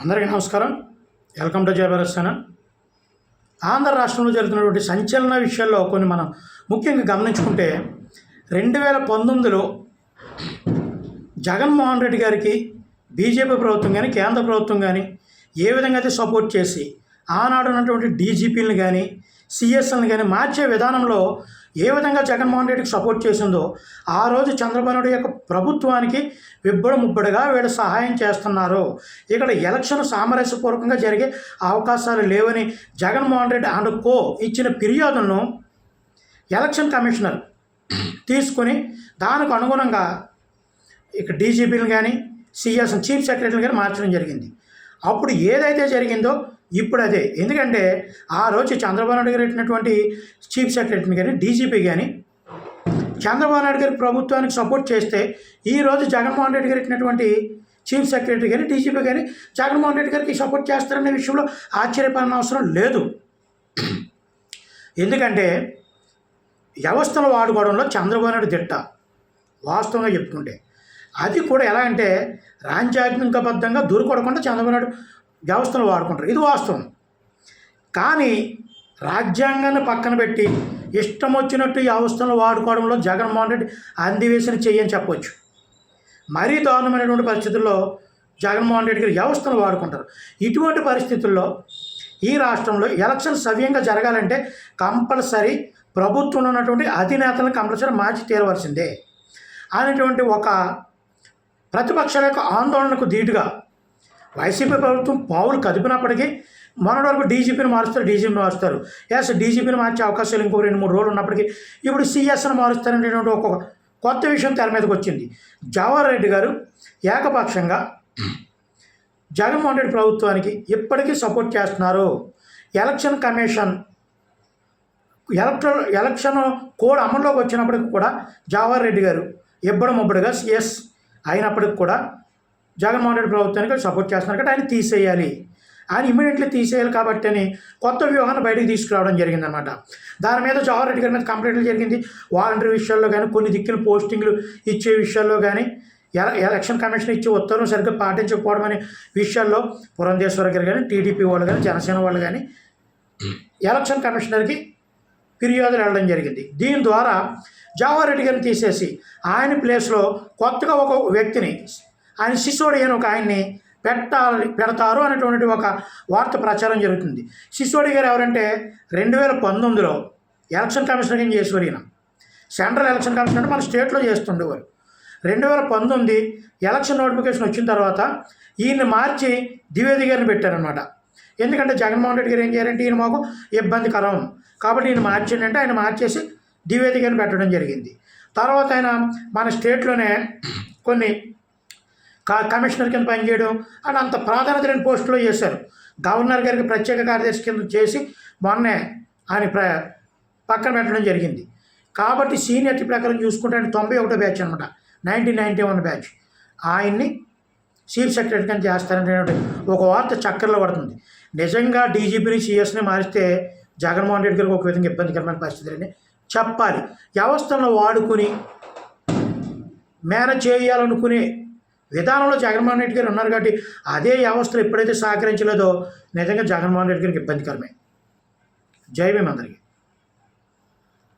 అందరికీ నమస్కారం. Welcome to Jayabharat channel. Andhra రాష్ట్రంలో జరుగుతున్నటువంటి సంచలన విషయాల్లో కొన్ని మనం ముఖ్యంగా గమనించుకుంటే 2019లో జగన్మోహన్ రెడ్డి గారికి బీజేపీ ప్రభుత్వం కానీ కేంద్ర ప్రభుత్వం కానీ ఏ విధంగా అయితే సపోర్ట్ చేసి ఆనాడు ఉన్నటువంటి డీజీపీలను కానీ సిఎస్ఎల్ని కానీ మార్చే విధానంలో ఏ విధంగా జగన్మోహన్ రెడ్డికి సపోర్ట్ చేసిందో ఆ రోజు చంద్రబాబు నాయుడు యొక్క ప్రభుత్వానికి విబ్బడి ముబ్బడిగా వీళ్ళు సహాయం చేస్తున్నారు. ఇక్కడ ఎలక్షన్ సామరస్యపూర్వకంగా జరిగే అవకాశాలు లేవని జగన్మోహన్ రెడ్డి అండ్ కో ఇచ్చిన ఫిర్యాదులను ఎలక్షన్ కమిషనర్ తీసుకొని దానికి అనుగుణంగా ఇక డీజీపీలు కానీ సిఎస్ చీఫ్ సెక్రటరీలు కానీ మార్చడం జరిగింది. అప్పుడు ఏదైతే జరిగిందో ఇప్పుడు అదే. ఎందుకంటే ఆ రోజు చంద్రబాబు నాయుడు గారు పెట్టినటువంటి చీఫ్ సెక్రటరీని కానీ డీజీపీ కానీ చంద్రబాబు నాయుడు గారి ప్రభుత్వానికి సపోర్ట్ చేస్తే ఈరోజు జగన్మోహన్ రెడ్డి గారు పెట్టినటువంటి చీఫ్ సెక్రటరీ కానీ డీజీపీ కానీ జగన్మోహన్ రెడ్డి గారికి సపోర్ట్ చేస్తారనే విషయంలో ఆశ్చర్యపడిన అవసరం లేదు. ఎందుకంటే వ్యవస్థను వాడుకోవడంలో చంద్రబాబు నాయుడు దిట్ట వాస్తవంగా చెప్పుకుంటే. అది కూడా ఎలా అంటే రాజ్యాంగబద్ధంగా దూరుకోవకుండా చంద్రబాబు నాయుడు వ్యవస్థను వాడుకుంటారు, ఇది వాస్తవం. కానీ రాజ్యాంగాన్ని పక్కన పెట్టి ఇష్టం వచ్చినట్టు ఈ వ్యవస్థను వాడుకోవడంలో జగన్మోహన్ రెడ్డి అందివేసిన చెయ్యని చెప్పవచ్చు. మరీ దారుణమైనటువంటి పరిస్థితుల్లో జగన్మోహన్ రెడ్డి గారి వ్యవస్థను వాడుకుంటారు. ఇటువంటి పరిస్థితుల్లో ఈ రాష్ట్రంలో ఎలక్షన్ సవ్యంగా జరగాలంటే కంపల్సరీ ప్రభుత్వంలో ఉన్నటువంటి అధినేతలను కంపల్సరీ మార్చి తీరవలసిందే అనేటువంటి ఒక ప్రతిపక్షాల యొక్క ఆందోళనకు ధీటుగా వైసీపీ ప్రభుత్వం పావులు కదిపినప్పటికీ మొన్నటి వరకు డీజీపీని మారుస్తారు. ఎస్, డీజీపీని మార్చే అవకాశాలు ఇంకో 2-3 రోజులు ఉన్నప్పటికీ ఇప్పుడు సిఎస్ను మారుస్తారనేటువంటి ఒక కొత్త విషయం తెర మీదకి వచ్చింది. జవహర్ రెడ్డి గారు ఏకపక్షంగా జగన్మోహన్ రెడ్డి ప్రభుత్వానికి ఇప్పటికీ సపోర్ట్ చేస్తున్నారు. ఎలక్షన్ కమిషన్ ఎలక్షన్ కోడ్ అమల్లోకి వచ్చినప్పటికి కూడా జవహర్ రెడ్డి గారు ఇబ్బడి సిఎస్ అయినప్పటికి కూడా జగన్మోహన్ రెడ్డి ప్రభుత్వానికి సపోర్ట్ చేస్తున్నారు కాబట్టి ఆయన తీసేయాలి, ఆయన ఇమీడియట్లీ తీసేయాలి కాబట్టి అని కొత్త వ్యూహాన్ని బయటకు తీసుకురావడం జరిగిందనమాట. దాని మీద జవహర్ రెడ్డి గారి మీద కంప్లైంట్లు జరిగింది. వాలంటరీ విషయాల్లో కానీ కొన్ని దిక్కులు పోస్టింగ్లు ఇచ్చే విషయాల్లో కానీ ఎలక్షన్ కమిషన్ ఇచ్చే ఉత్తర్వులు సరిగ్గా పాటించకపోవడం అనే విషయాల్లో పురంధేశ్వర గారు కానీ టీడీపీ వాళ్ళు కానీ జనసేన వాళ్ళు కానీ ఎలక్షన్ కమిషనర్కి ఫిర్యాదులు వెళ్ళడం జరిగింది. దీని ద్వారా జవహర్ రెడ్డి గారిని తీసేసి ఆయన ప్లేస్లో కొత్తగా ఒక వ్యక్తిని ఆయన సిసోడి అని ఒక ఆయన్ని పెడతారు అనేటువంటి ఒక వార్త ప్రచారం జరుగుతుంది. సిసోడి గారు ఎవరంటే 2019లో ఎలక్షన్ కమిషనర్ కింద చేసేవారు. ఈయన సెంట్రల్ ఎలక్షన్ కమిషనర్ అంటే మన స్టేట్లో చేస్తుండేవారు. 2019 ఎలక్షన్ నోటిఫికేషన్ వచ్చిన తర్వాత ఈయన్ని మార్చి ద్వివేది గారిని పెట్టారనమాట. ఎందుకంటే జగన్మోహన్ రెడ్డి గారు ఏం చేయాలంటే ఈయన మాకు ఇబ్బందికరం కాబట్టి ఈయన మార్చండి అంటే ఆయన మార్చేసి ద్వివేది గారిని పెట్టడం జరిగింది. తర్వాత ఆయన మన స్టేట్లోనే కొన్ని కమిషనర్ కింద పనిచేయడం అని అంత ప్రాధాన్యత లేని పోస్టులో చేశారు. గవర్నర్ గారికి ప్రత్యేక కార్యదర్శి కింద చేసి మొన్నే ఆయన పక్కన పెట్టడం జరిగింది. కాబట్టి సీనియర్టీ ప్రకారం చూసుకుంటే ఆయన 91 బ్యాచ్ అనమాట, 1991 బ్యాచ్. ఆయన్ని చీఫ్ సెక్రటరీ కింద చేస్తారంటే ఒక వార్త చక్కర్లో పడుతుంది. నిజంగా డీజీపీని సిఎస్ని మారిస్తే జగన్మోహన్ రెడ్డి గారికి ఒక విధంగా ఇబ్బందికరమైన పరిస్థితులని చెప్పాలి. వ్యవస్థలను వాడుకుని మేనేజ్ చేయాలనుకునే విధానంలో జగన్మోహన్ రెడ్డి గారు ఉన్నారు కాబట్టి అదే వ్యవస్థలు ఎప్పుడైతే సహకరించలేదో నిజంగా జగన్మోహన్ రెడ్డి గారికి ఇబ్బందికరమే. జై భీమ్ అందరికీ.